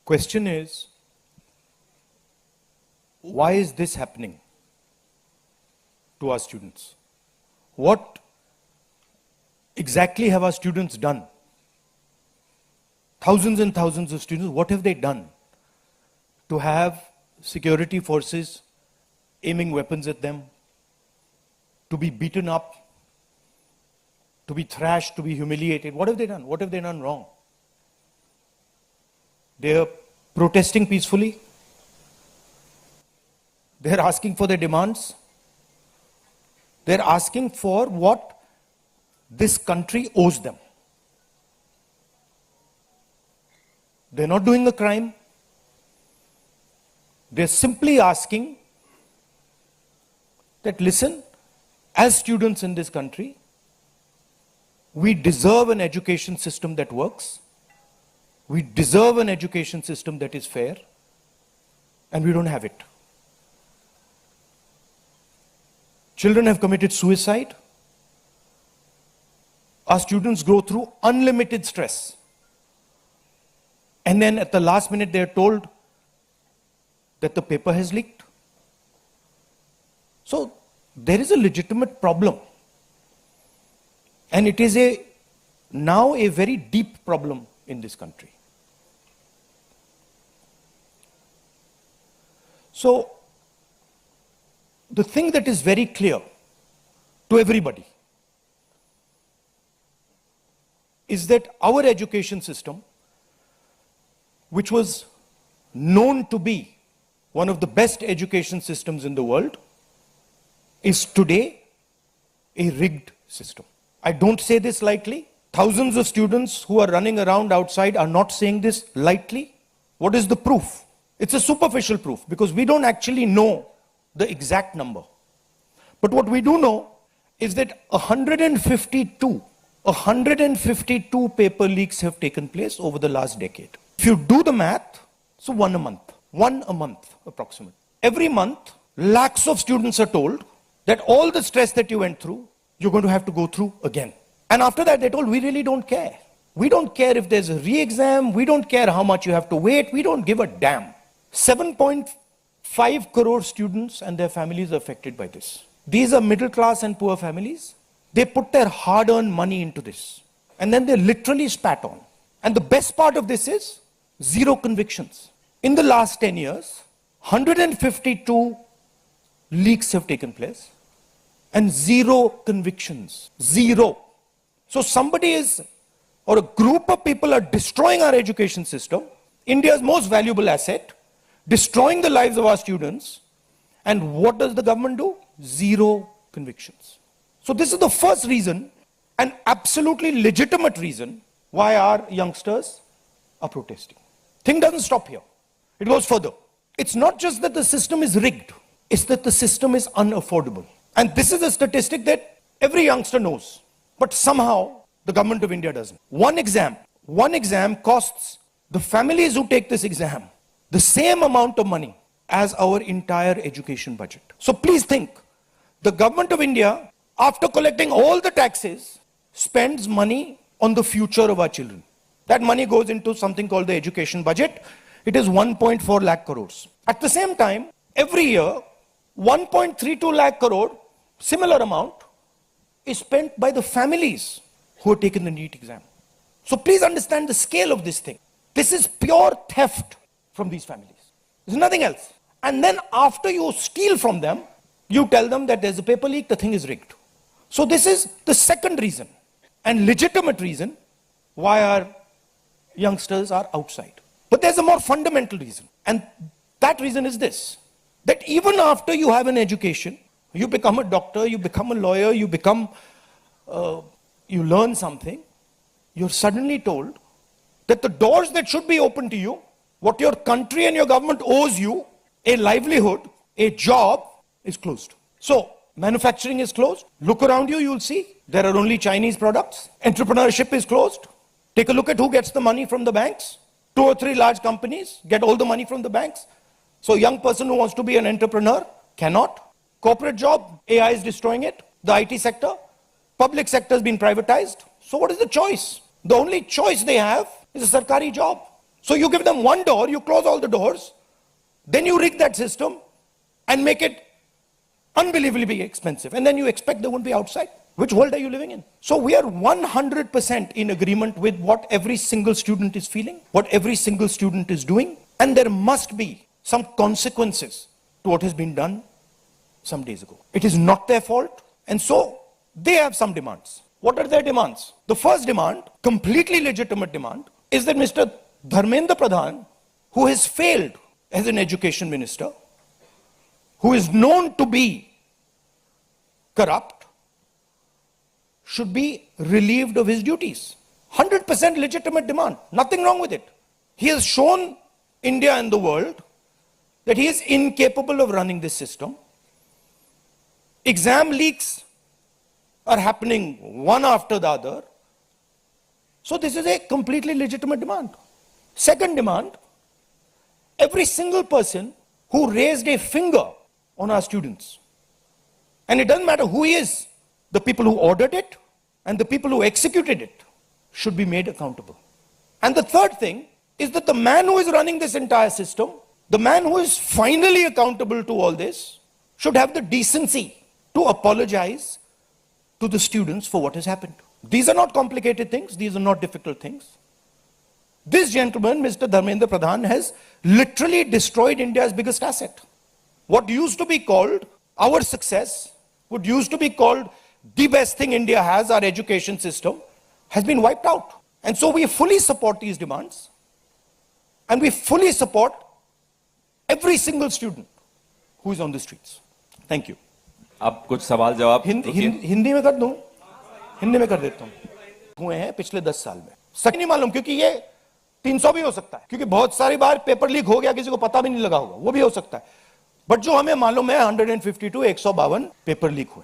Question is, why is this happening to our students? What exactly have our students done? Thousands and thousands of students, what have they done to have security forces aiming weapons at them, to be beaten up, to be thrashed, to be humiliated? What have they done? What have they done wrong? They are protesting peacefully. They are asking for their demands. They are asking for what this country owes them. They are not doing a crime. They are simply asking that, listen, as students in this country, we deserve an education system that works. We deserve an education system that is fair, and we don't have it. Children have committed suicide. Our students go through unlimited stress. And then at the last minute they are told that the paper has leaked. So there is a legitimate problem. And it is now a very deep problem in this country. So the thing that is very clear to everybody is that our education system, which was known to be one of the best education systems in the world, is today a rigged system. I don't say this lightly. Thousands of students who are running around outside are not saying this lightly. What is the proof? It's a superficial proof because we don't actually know the exact number. But what we do know is that 152 paper leaks have taken place over the last decade. If you do the math, so one a month approximately. Every month, lakhs of students are told that all the stress that you went through, you're going to have to go through again. And after that, they're told, we really don't care. We don't care if there's a re-exam. We don't care how much you have to wait. We don't give a damn. 7.5 crore students and their families are affected by this. These are middle class and poor families. They put their hard-earned money into this. And then they literally spat on. And the best part of this is zero convictions. In the last 10 years, 152 leaks have taken place and zero convictions. Zero. So somebody is, or a group of people are destroying our education system, India's most valuable asset, destroying the lives of our students. And what does the government do? Zero convictions. So this is the first reason, an absolutely legitimate reason, why our youngsters are protesting. Thing doesn't stop here. It goes further. It's not just that the system is rigged, it's that the system is unaffordable. And this is a statistic that every youngster knows, but somehow the government of India doesn't. One exam costs the families who take this exam the same amount of money as our entire education budget. So please think, the government of India, after collecting all the taxes, spends money on the future of our children. That money goes into something called the education budget. It is 1.4 lakh crores. At the same time, every year, 1.32 lakh crore, similar amount, is spent by the families who have taken the NEET exam. So please understand the scale of this thing. This is pure theft from these families. There's nothing else. And then after you steal from them, you tell them that there's a paper leak, the thing is rigged. So this is the second reason and legitimate reason why our youngsters are outside. But there's a more fundamental reason. And that reason is this, that even after you have an education, you become a doctor, you become a lawyer, you learn something, you're suddenly told that the doors that should be open to you, what your country and your government owes you, a livelihood, a job, is closed. So, manufacturing is closed. Look around you, you'll see there are only Chinese products. Entrepreneurship is closed. Take a look at who gets the money from the banks. 2 or 3 large companies get all the money from the banks. So a young person who wants to be an entrepreneur cannot. Corporate job, AI is destroying it. The IT sector, public sector has been privatized. So what is the choice? The only choice they have is a sarkari job. So you give them one door, you close all the doors, then you rig that system and make it unbelievably expensive. And then you expect they won't be outside. Which world are you living in? So we are 100% in agreement with what every single student is feeling, what every single student is doing. And there must be some consequences to what has been done some days ago. It is not their fault. And so they have some demands. What are their demands? The first demand, completely legitimate demand, is that Mr. Dharmendra Pradhan, who has failed as an education minister, who is known to be corrupt, should be relieved of his duties. 100% legitimate demand. Nothing wrong with it. He has shown India and the world that he is incapable of running this system. Exam leaks are happening one after the other. So this is a completely legitimate demand. Second demand, every single person who raised a finger on our students, and it doesn't matter who he is, the people who ordered it and the people who executed it should be made accountable. And the third thing is that the man who is running this entire system, the man who is finally accountable to all this, should have the decency to apologize to the students for what has happened. These are not complicated things. These are not difficult things. This gentleman, Mr. Dharmendra Pradhan, has literally destroyed India's biggest asset. What used to be called our success, what used to be called the best thing India has, our education system, has been wiped out. And so we fully support these demands. And we fully support every single student who is on the streets. Thank you. अब कुछ सवाल जवाब हिंदी में कर दूं? हिंदी में कर देता हूं. हुए हैं पिछले 10 साल में. सच नहीं मालूम, क्योंकि ये 300 भी हो सकता है, क्योंकि बहुत सारी बार पेपर लीक हो गया, किसी को पता भी नहीं लगा होगा, वो भी हो सकता है. बट जो हमें मालूम है 152 152 पेपर लीक हुए.